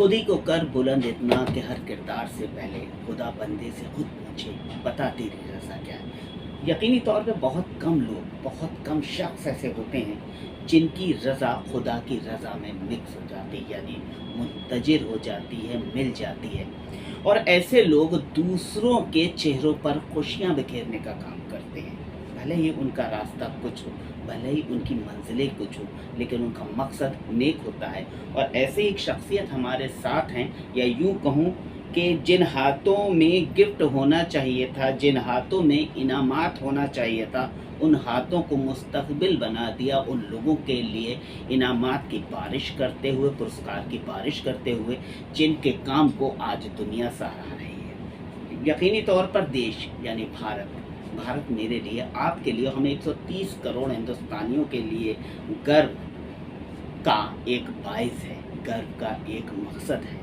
खुद ही को कर बुलंद इतना कि हर किरदार से पहले खुदा बंदे से खुद पूछे, बता तेरी रज़ा क्या है। यकीनी तौर पे बहुत कम लोग, बहुत कम शख्स ऐसे होते हैं जिनकी रज़ा खुदा की रज़ा में मिक्स हो जाती है, यानी मुंतजिर हो जाती है, मिल जाती है। और ऐसे लोग दूसरों के चेहरों पर खुशियाँ बिखेरने का काम करते हैं। भले ही उनका रास्ता कुछ हो, भले ही उनकी मंजिलें कुछ हो, लेकिन उनका मकसद नेक होता है। और ऐसे एक शख्सियत हमारे साथ हैं, या यूँ कहूँ कि जिन हाथों में गिफ्ट होना चाहिए था, जिन हाथों में इनामात होना चाहिए था, उन हाथों को मुस्तकबिल बना दिया। उन लोगों के लिए इनामात की बारिश करते हुए, पुरस्कार की बारिश करते हुए, जिनके काम को आज दुनिया सराह रही है। यकीनी तौर पर देश यानी भारत मेरे लिए, आपके लिए, हमें 130 करोड़ हिंदुस्तानियों के लिए गर्व का एक बाइस है, गर्व का एक मकसद है।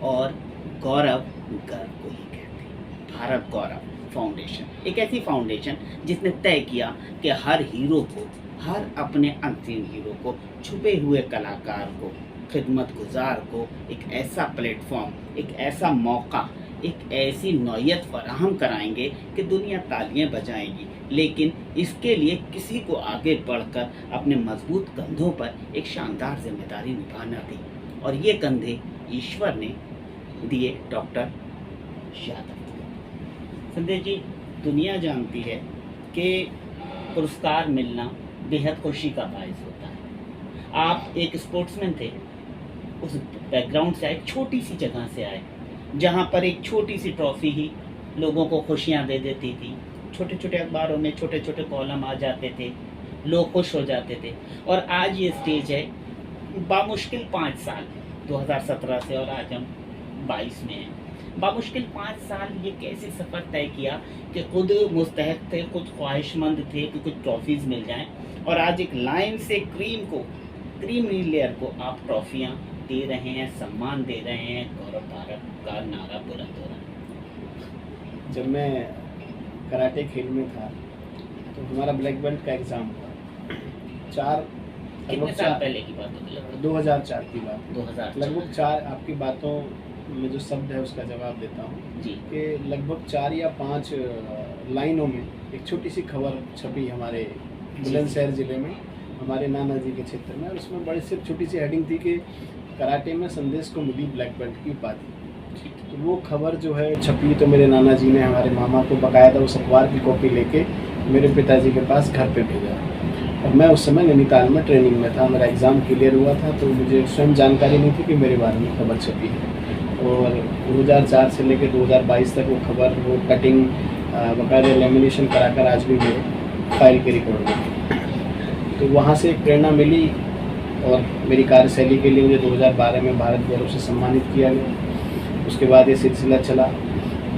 और गौरव गर्व को ही कहते हैं। भारत गौरव फाउंडेशन एक ऐसी फाउंडेशन जिसने तय किया कि हर हीरो को, हर अपने अंतिम हीरो को, छुपे हुए कलाकार को, खिदमत गुजार को एक ऐसा प्लेटफॉर्म, एक ऐसा मौका, एक ऐसी नौयत फराहम कराएंगे कि दुनिया तालियां बजाएगी। लेकिन इसके लिए किसी को आगे बढ़कर अपने मजबूत कंधों पर एक शानदार जिम्मेदारी निभाना थी, और ये कंधे ईश्वर ने दिए डॉक्टर यादव को। संदेश जी, दुनिया जानती है कि पुरस्कार मिलना बेहद खुशी का बायस होता है। आप एक स्पोर्ट्समैन थे, उस बैकग्राउंड से आए, छोटी सी जगह से आए, जहाँ पर एक छोटी सी ट्रॉफी ही लोगों को खुशियाँ दे देती थी। छोटे छोटे अखबारों में छोटे छोटे कॉलम आ जाते थे, लोग खुश हो जाते थे। और आज ये स्टेज है, बामुश्किल 5 साल 2017 से, और आज हम 22 में हैं। बामुश्किल 5 साल ये कैसे सफ़र तय किया कि खुद मुस्तहक थे, खुद ख्वाहिशमंद थे कि कुछ ट्रॉफीज़ मिल जाएं, और आज एक लाइन से क्रीमी लेयर को आप ट्रॉफियाँ दे रहे हैं, सम्मान दे रहे हैं, गौरव भारत का नारा बुलंद हो रहा है। जब मैं कराटे खेल में था तो हमारा ब्लैक बेल्ट का एग्ज़ाम हुआ। कितने साल पहले की बात होती? 2004 की बात। 2004 लगभग 4, आपकी बातों में जो शब्द है उसका जवाब देता हूँ जी। कि लगभग 4 या 5 लाइनों में एक छोटी सी खबर छपी हमारे बुलंदशहर ज़िले में, हमारे नाना जी के क्षेत्र में, और उसमें बड़ी सी छोटी सी हेडिंग थी कि कराटे में संदेश को मिली ब्लैक बेल्ट की उपाधि। तो वो खबर जो है छपी, तो मेरे नाना जी ने हमारे मामा को बकायदा उस अखबार की कॉपी लेके मेरे पिताजी के पास घर पे भेजा। और मैं उस समय नैनीताल में ट्रेनिंग में था, मेरा एग्ज़ाम क्लियर हुआ था, तो मुझे स्वयं जानकारी नहीं थी कि मेरे बारे में खबर छपी है। और 2004 से लेकर 2022 तक वो खबर, वो कटिंग बकायदा लेमिनेशन कराकर आज भी मेरे फाइल के रिकॉर्ड में। तो वहाँ से एक प्रेरणा मिली, और मेरी कार्यशैली के लिए मुझे 2012 में भारत गौरव से सम्मानित किया गया। उसके बाद ये सिलसिला चला,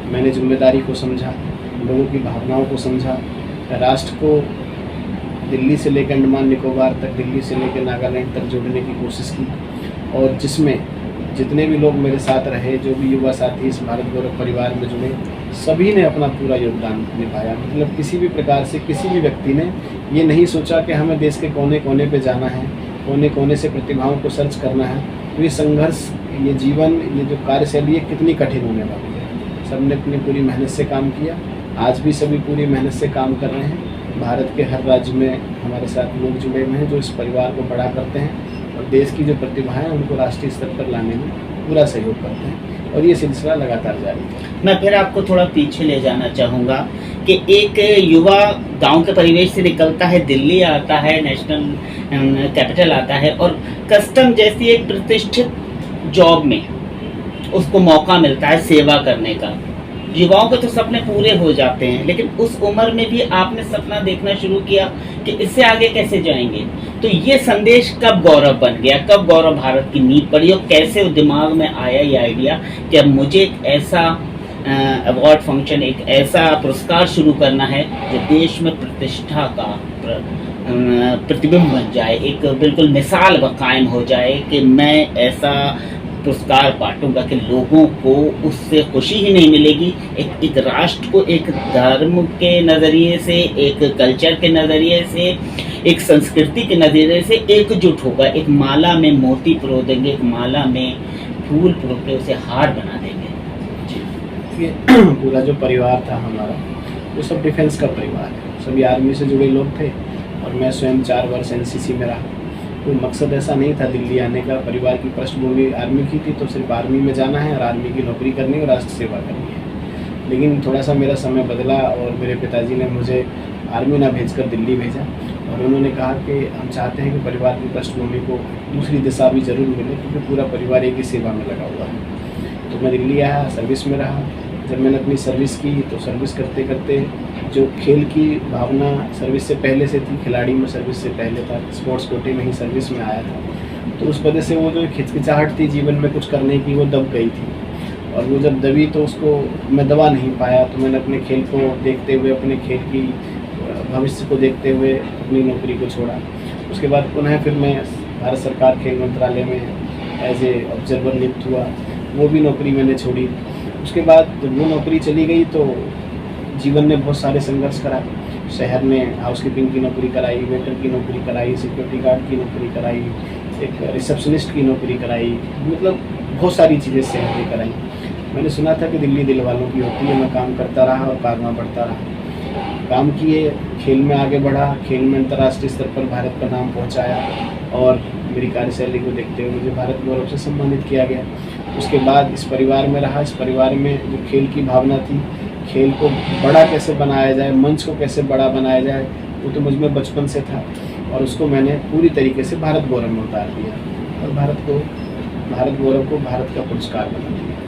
मैंने जिम्मेदारी को समझा, लोगों की भावनाओं को समझा, राष्ट्र को दिल्ली से लेकर अंडमान निकोबार तक, दिल्ली से लेकर नागालैंड तक जोड़ने की कोशिश की। और जिसमें जितने भी लोग मेरे साथ रहे, जो भी युवा साथी इस भारत गौरव परिवार में जुड़े, सभी ने अपना पूरा योगदान निभाया। मतलब किसी भी प्रकार से किसी भी व्यक्ति ने ये नहीं सोचा कि हमें देश के कोने कोने पे जाना है, कोने कोने से प्रतिभाओं को सर्च करना है। तो ये संघर्ष, ये जीवन, ये जो कार्यशैली है कितनी कठिन होने वाली है। सबने अपनी पूरी मेहनत से काम किया, आज भी सभी पूरी मेहनत से काम कर रहे हैं। भारत के हर राज्य में हमारे साथ लोग जुड़े हुए हैं जो इस परिवार को बड़ा करते हैं, और देश की जो प्रतिभाएं हैं उनको राष्ट्रीय स्तर पर लाने में पूरा सहयोग करते हैं, और ये सिलसिला लगातार जारी है। मैं फिर आपको थोड़ा पीछे ले जाना चाहूँगा कि एक युवा गांव के परिवेश से निकलता है, दिल्ली आता है, नेशनल कैपिटल आता है, और कस्टम जैसी एक प्रतिष्ठित जॉब में उसको मौका मिलता है सेवा करने का। युवाओं के तो सपने पूरे हो जाते हैं, लेकिन उस उम्र में भी आपने सपना देखना शुरू किया कि इससे आगे कैसे जाएंगे। तो ये संदेश कब गौरव बन गया, कब गौरव भारत की नींव पड़ी, और कैसे दिमाग में आया ये आइडिया कि अब मुझे एक ऐसा अवार्ड फंक्शन, एक ऐसा पुरस्कार शुरू करना है जो देश में प्रतिष्ठा का प्रतिबिंब बन जाए, एक बिल्कुल मिसाल कायम हो जाए कि मैं ऐसा पुरस्कार बांटूंगा कि लोगों को उससे खुशी ही नहीं मिलेगी, एक राष्ट्र को एक धर्म के नज़रिए से, एक कल्चर के नज़रिए से, एक संस्कृति के नज़रिए से एकजुट होगा। एक माला में मोती पिरो देंगे, एक माला में फूल फूल के उसे हार बना देंगे। ये पूरा जो परिवार था हमारा वो सब डिफेंस का परिवार है, सभी आर्मी से जुड़े लोग थे और मैं स्वयं 4 वर्ष एनसीसी में रहा। कोई मकसद ऐसा नहीं था दिल्ली आने का, परिवार की पृष्ठभूमि आर्मी की थी तो सिर्फ आर्मी में जाना है और आर्मी की नौकरी करनी है और राष्ट्र सेवा करनी है। लेकिन थोड़ा सा मेरा समय बदला और मेरे पिताजी ने मुझे आर्मी ना भेजकर दिल्ली भेजा और उन्होंने कहा कि हम चाहते हैं कि परिवार की पृष्ठभूमि को दूसरी दिशा भी ज़रूर मिले क्योंकि पूरा परिवार एक ही सेवा में लगा हुआ है। तो मैं दिल्ली आया, सर्विस में रहा। जब मैंने अपनी सर्विस की तो सर्विस करते करते जो खेल की भावना सर्विस से पहले से थी, खिलाड़ी में सर्विस से पहले था, स्पोर्ट्स कोटे में ही सर्विस में आया था, तो उस वजह से वो जो हिचकिचाहट थी जीवन में कुछ करने की वो दब गई थी। और वो जब दबी तो उसको मैं दबा नहीं पाया, तो मैंने अपने खेल को देखते हुए, अपने खेल की भविष्य को देखते हुए अपनी नौकरी को छोड़ा। उसके बाद पुनः फिर मैं भारत सरकार खेल मंत्रालय में एज ए ऑब्जर्वर नियुक्त हुआ, वो भी नौकरी मैंने छोड़ी। उसके बाद जब वो नौकरी चली गई तो जीवन ने बहुत सारे संघर्ष करा। शहर में हाउसकीपिंग की नौकरी कराई, वेटर की नौकरी कराई, सिक्योरिटी गार्ड की नौकरी कराई, एक रिसेप्शनिस्ट की नौकरी कराई, मतलब बहुत सारी चीज़ें शहर में कराई। मैंने सुना था कि दिल्ली दिल वालों की होती है, मैं काम करता रहा और कारनामा बढ़ता रहा। काम किए, खेल में आगे बढ़ा, खेल में अंतर्राष्ट्रीय स्तर पर भारत का नाम पहुंचाया और मेरी कार्यशैली को देखते हुए मुझे भारत गौरव से सम्मानित किया गया। उसके बाद इस परिवार में रहा। इस परिवार में जो खेल की भावना थी, खेल को बड़ा कैसे बनाया जाए, मंच को कैसे बड़ा बनाया जाए, वो तो मुझ में बचपन से था और उसको मैंने पूरी तरीके से भारत गौरव में उतार दिया और भारत गौरव को भारत का पुरस्कार बना दिया।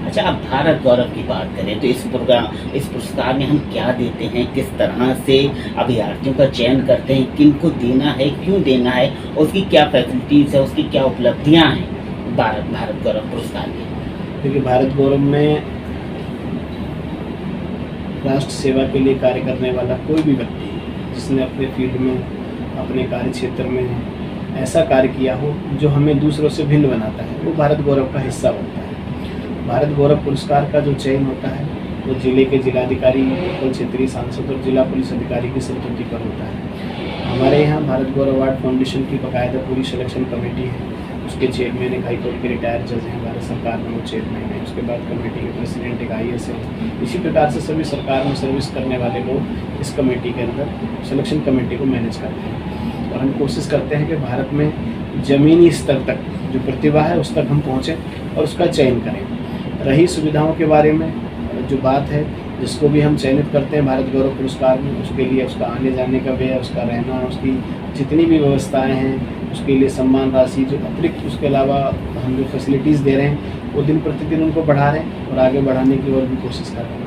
अच्छा, अब भारत गौरव की बात करें तो इस पुरस्कार में हम क्या देते हैं, किस तरह से अभ्यर्थियों का चयन करते हैं, किनको देना है, क्यों देना है, उसकी क्या फैसिलिटीज़ है, उसकी क्या उपलब्धियां हैं भारत गौरव पुरस्कार की? देखिए, भारत गौरव में राष्ट्र सेवा के लिए कार्य करने वाला कोई भी व्यक्ति जिसने अपने फील्ड में, अपने कार्य क्षेत्र में ऐसा कार्य किया हो जो हमें दूसरों से भिन्न बनाता है, वो भारत गौरव का हिस्सा बनता है। भारत गौरव पुरस्कार का जो चयन होता है वो जिले के जिलाधिकारी, लोकल क्षेत्रीय सांसद और जिला पुलिस अधिकारी की संस्तुति पर होता है। हमारे यहाँ भारत गौरव अवार्ड फाउंडेशन की बाकायदा पूरी सिलेक्शन कमेटी है। उसके चेयरमैन एक हाईकोर्ट के रिटायर्ड जज हैं, भारत सरकार में वो चेयरमैन है। उसके बाद कमेटी के प्रेसिडेंट एक IAS है। इसी प्रकार से सभी सरकार में सर्विस करने वाले लोग इस कमेटी के अंदर सिलेक्शन कमेटी को मैनेज करते हैं और हम कोशिश करते हैं कि भारत में ज़मीनी स्तर तक जो प्रतिभा है उस तक हम पहुँचें और उसका चयन करें। रही सुविधाओं के बारे में जो बात है, जिसको भी हम चयनित करते हैं भारत गौरव पुरस्कार में, उसके लिए उसका आने जाने का व्यय, उसका रहना, उसकी जितनी भी व्यवस्थाएं हैं, उसके लिए सम्मान राशि जो अतिरिक्त, उसके अलावा हम जो फैसिलिटीज़ दे रहे हैं वो दिन प्रतिदिन उनको बढ़ा रहे हैं और आगे बढ़ाने की और भी कोशिश कर रहे हैं।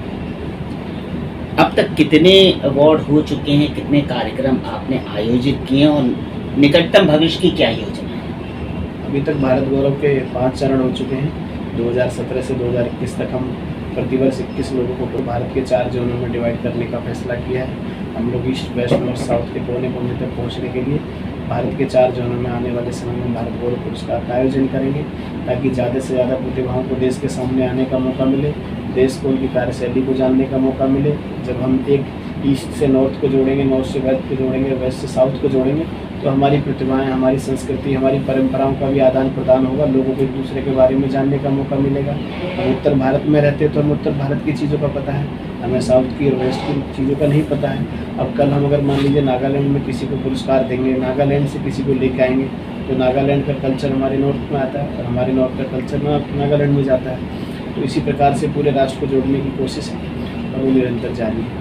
अब तक कितने अवार्ड हो चुके हैं, कितने कार्यक्रम आपने आयोजित किए और निकटतम भविष्य की क्या योजना है? अभी तक भारत गौरव के 5 चरण हो चुके हैं। 2017 से 2021 तक हम प्रतिवर्ष 21 लोगों को भारत के 4 जोनों में डिवाइड करने का फैसला किया है। हम लोग ईस्ट, वेस्ट, नॉर्थ, साउथ के कोने कोने तक पहुंचने के लिए भारत के 4 जोनों में आने वाले समय में भारत गौरव पुरस्कार का आयोजन करेंगे ताकि ज़्यादा से ज़्यादा प्रतिभाओं को देश के सामने आने का मौका मिले, देश को उनकी कार्यशैली को जानने का मौका मिले। जब हम एक ईस्ट से नॉर्थ को जोड़ेंगे, नॉर्थ से वेस्ट को जोड़ेंगे, वेस्ट से साउथ को जोड़ेंगे तो हमारी प्रतिभाएं, हमारी संस्कृति, हमारी परंपराओं का भी आदान प्रदान होगा, लोगों को एक दूसरे के बारे में जानने का मौका मिलेगा। हम उत्तर भारत में रहते तो हमें उत्तर भारत की चीज़ों का पता है, हमें साउथ की और वेस्ट की चीज़ों का नहीं पता है। अब कल हम अगर मान लीजिए नागालैंड में किसी को पुरस्कार देंगे, नागालैंड से किसी को लेके आएंगे तो नागालैंड का कल्चर हमारे नॉर्थ में आता है और हमारे नॉर्थ का कल्चर नागालैंड में जाता है। तो इसी प्रकार से पूरे राष्ट्र को जोड़ने की कोशिश है और वो निरंतर जारी है।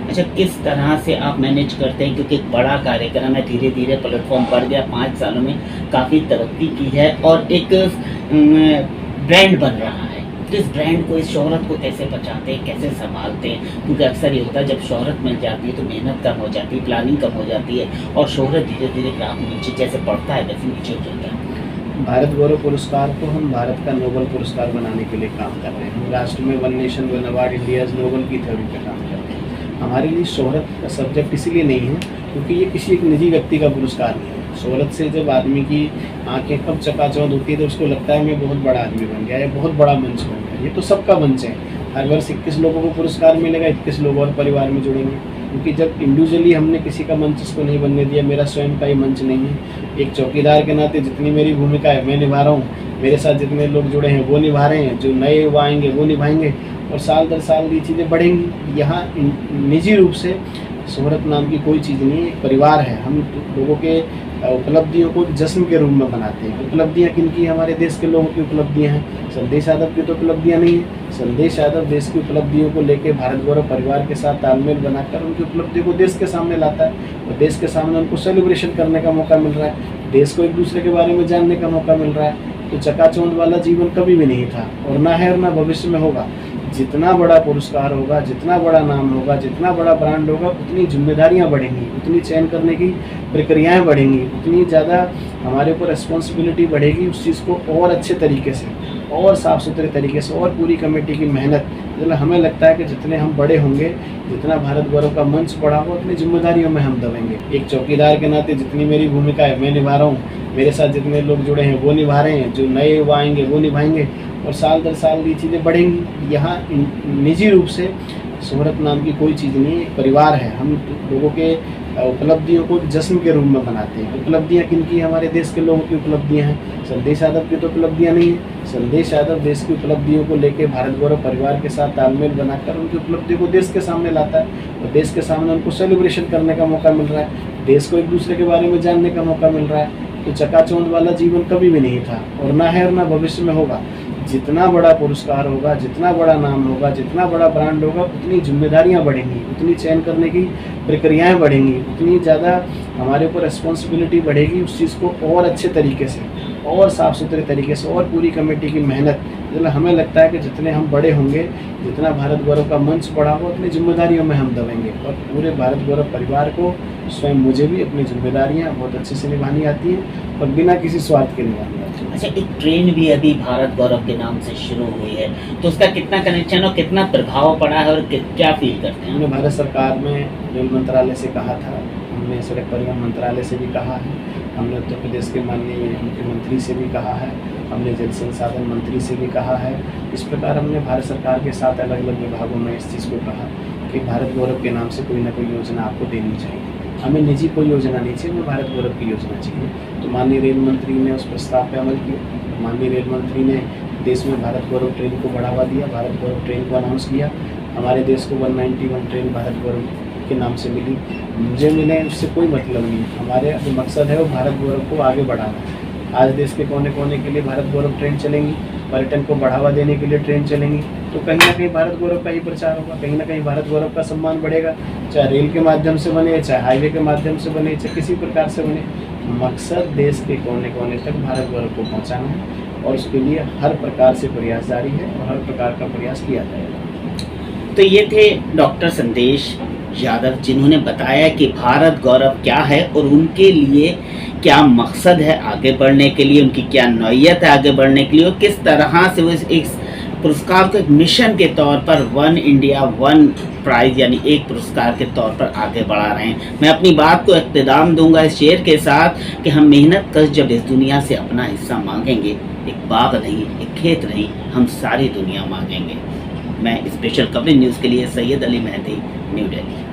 अच्छा, किस तरह से आप मैनेज करते हैं, क्योंकि एक बड़ा कार्यक्रम है, धीरे धीरे प्लेटफॉर्म बढ़ गया, 5 सालों में काफ़ी तरक्की की है और एक ब्रांड बन रहा है, तो इस ब्रांड को, इस शोहरत को कैसे बचाते हैं, कैसे संभालते हैं? क्योंकि अक्सर ये होता है जब शोहरत मिल जाती है तो मेहनत कम हो जाती है, प्लानिंग कम हो जाती है और शोहरत धीरे धीरे ग्राफ नीचे जैसे बढ़ता है वैसे नीचे उतरता है। भारत गौरव पुरस्कार को हम भारत का नोबल पुरस्कार बनाने के लिए काम कर रहे हैं। राष्ट्र में 1 नेशन 1 अवार्ड इंडियाज नोबल की थ्योरी पर काम कर रहे हैं। हमारे लिए शोहरत का सब्जेक्ट इसीलिए नहीं है क्योंकि ये किसी एक निजी व्यक्ति का पुरस्कार नहीं है। शोहरत से जब आदमी की आंखें कब चकाचौंध होती है तो उसको लगता है मैं बहुत बड़ा आदमी बन गया, या बहुत बड़ा मंच बन गया। ये तो सबका मंच है। हर वर्ष 21 लोगों को पुरस्कार मिलेगा, 21 लोग और परिवार में जुड़ेंगे, क्योंकि जब इंडिविजुअली हमने किसी का मंच इसको नहीं बनने दिया, मेरा स्वयं का ही मंच नहीं है, एक चौकीदार के नाते जितनी मेरी भूमिका है मैं निभा रहा हूँ, मेरे साथ जितने लोग जुड़े हैं वो निभा रहे हैं, जो नए युवा आएंगे वो निभाएंगे, और साल दर साल ये चीज़ें बढ़ेंगी। यहाँ निजी रूप से शोहरत नाम की कोई चीज़ नहीं है, एक परिवार है। हम लोगों के उपलब्धियों को जश्न के रूप में मनाते हैं। उपलब्धियाँ किनकी? हमारे देश के लोगों की उपलब्धियाँ हैं। संदेश यादव की तो उपलब्धियाँ नहीं है। संदेश यादव देश की उपलब्धियों को लेकर भारत गौरव परिवार के साथ तालमेल बनाकर उनकी उपलब्धियों को देश के सामने लाता है, और देश के सामने उनको सेलिब्रेशन करने का मौका मिल रहा है, देश को एक दूसरे के बारे में जानने का मौका मिल रहा है। तो चकाचौंध वाला जीवन कभी भी नहीं था, और ना है और ना भविष्य में होगा। जितना बड़ा पुरस्कार होगा, जितना बड़ा नाम होगा, जितना बड़ा ब्रांड होगा, उतनी जिम्मेदारियां बढ़ेंगी, उतनी चयन करने की प्रक्रियाएं बढ़ेंगी, उतनी ज़्यादा हमारे ऊपर रिस्पॉन्सिबिलिटी बढ़ेगी उस चीज़ को और अच्छे तरीके से और साफ़ सुथरे तरीके से, और पूरी कमेटी की मेहनत। मतलब हमें लगता है कि जितने हम बड़े होंगे, जितना भारत गौरव का मंच बड़ा होगा, उतनी जिम्मेदारियों में हम दबेंगे। एक चौकीदार के नाते जितनी मेरी भूमिका है मैं निभा रहा हूँ, मेरे साथ जितने लोग जुड़े हैं वो निभा रहे हैं, जो नए युवा आएंगे वो निभाएंगे, और साल दर साल ये चीज़ें बढ़ेंगी। यहाँ निजी रूप से शोहरत नाम की कोई चीज़ नहीं है, एक परिवार है। हम लोगों के उपलब्धियों को जश्न के रूप में मनाते हैं। उपलब्धियाँ किनकी? हमारे देश के लोगों की उपलब्धियाँ हैं। संदेश यादव की तो उपलब्धियाँ नहीं है। संदेश यादव देश की उपलब्धियों को लेकर भारत गौरव परिवार के साथ तालमेल बनाकर उनकी उपलब्धियों को देश के सामने लाता है, और देश के सामने उनको सेलिब्रेशन करने का मौका मिल रहा है, देश को एक दूसरे के बारे में जानने का मौका मिल रहा है। तो चकाचौंध वाला जीवन कभी भी नहीं था, और ना है और ना भविष्य में होगा। जितना बड़ा पुरस्कार होगा, जितना बड़ा नाम होगा, जितना बड़ा ब्रांड होगा, उतनी जिम्मेदारियां बढ़ेंगी, उतनी चयन करने की प्रक्रियाएं बढ़ेंगी, उतनी ज़्यादा हमारे ऊपर रिस्पॉन्सिबिलिटी बढ़ेगी उस चीज़ को और अच्छे तरीके से और साफ़ सुथरे तरीके से, और पूरी कमेटी की मेहनत। मतलब हमें लगता है कि जितने हम बड़े होंगे, जितना भारत गौरव का मंच बड़ा होगा, उतनी जिम्मेदारियों में हम दबेंगे। और पूरे भारत गौरव परिवार को, स्वयं मुझे भी अपनी जिम्मेदारियां बहुत अच्छे से निभानी आती हैं, और बिना किसी स्वार्थ के निभानी आती हैं। अच्छा, एक ट्रेन भी अभी भारत गौरव के नाम से शुरू हुई है, तो उसका कितना कनेक्शन और कितना प्रभाव पड़ा है, और क्या फील करते हैं? हमने भारत सरकार में रेल मंत्रालय से कहा था, हमने सड़क परिवहन मंत्रालय से भी कहा है, हमने उत्तर प्रदेश के माननीय मुख्यमंत्री से भी कहा है, हमने जल संसाधन मंत्री से भी कहा है। इस प्रकार हमने भारत सरकार के 7 अलग अलग विभागों में इस चीज़ को कहा कि भारत गौरव के नाम से कोई ना कोई योजना आपको देनी चाहिए। हमें निजी कोई योजना नहीं चाहिए, हमें भारत गौरव की योजना चाहिए। तो माननीय रेल मंत्री ने उस प्रस्ताव पर अमल किया। माननीय रेल मंत्री ने देश में भारत गौरव ट्रेन को बढ़ावा दिया, भारत गौरव ट्रेन को अनाउंस किया। हमारे देश को 191 ट्रेन भारत गौरव के नाम से मिली। मुझे मिले उससे कोई मतलब नहीं, हमारे जो मकसद है वो भारत गौरव को आगे बढ़ाना है। आज देश के कोने कोने के लिए भारत गौरव ट्रेन चलेंगी, पर्यटन को बढ़ावा देने के लिए ट्रेन चलेंगी, तो कहीं ना कहीं भारत गौरव का ही प्रचार होगा, कहीं ना कहीं भारत गौरव का सम्मान बढ़ेगा, चाहे रेल के माध्यम से बने, चाहे हाईवे के माध्यम से बने, चाहे किसी प्रकार से बने। मकसद देश के कोने कोने तक भारत गौरव को पहुँचाना है, और उसके लिए हर प्रकार से प्रयास जारी है, और हर प्रकार का प्रयास किया जाएगा। तो ये थे डॉक्टर संदेश यादव, जिन्होंने बताया कि भारत गौरव क्या है और उनके लिए क्या मकसद है आगे बढ़ने के लिए, उनकी क्या नौयत है आगे बढ़ने के लिए, और किस तरह से वो इस पुरस्कार को एक मिशन के तौर पर 1 इंडिया 1 प्राइज़ यानी एक पुरस्कार के तौर पर आगे बढ़ा रहे हैं। मैं अपनी बात को इख्तिताम दूंगा इस शेर के साथ कि हम मेहनत कश जब इस दुनिया से अपना हिस्सा मांगेंगे, एक बाग नहीं, एक खेत नहीं, हम सारी दुनिया मांगेंगे। मैं स्पेशल कवरेज न्यूज़ के लिए सैयद अली मेहदी, न्यू दिल्ली।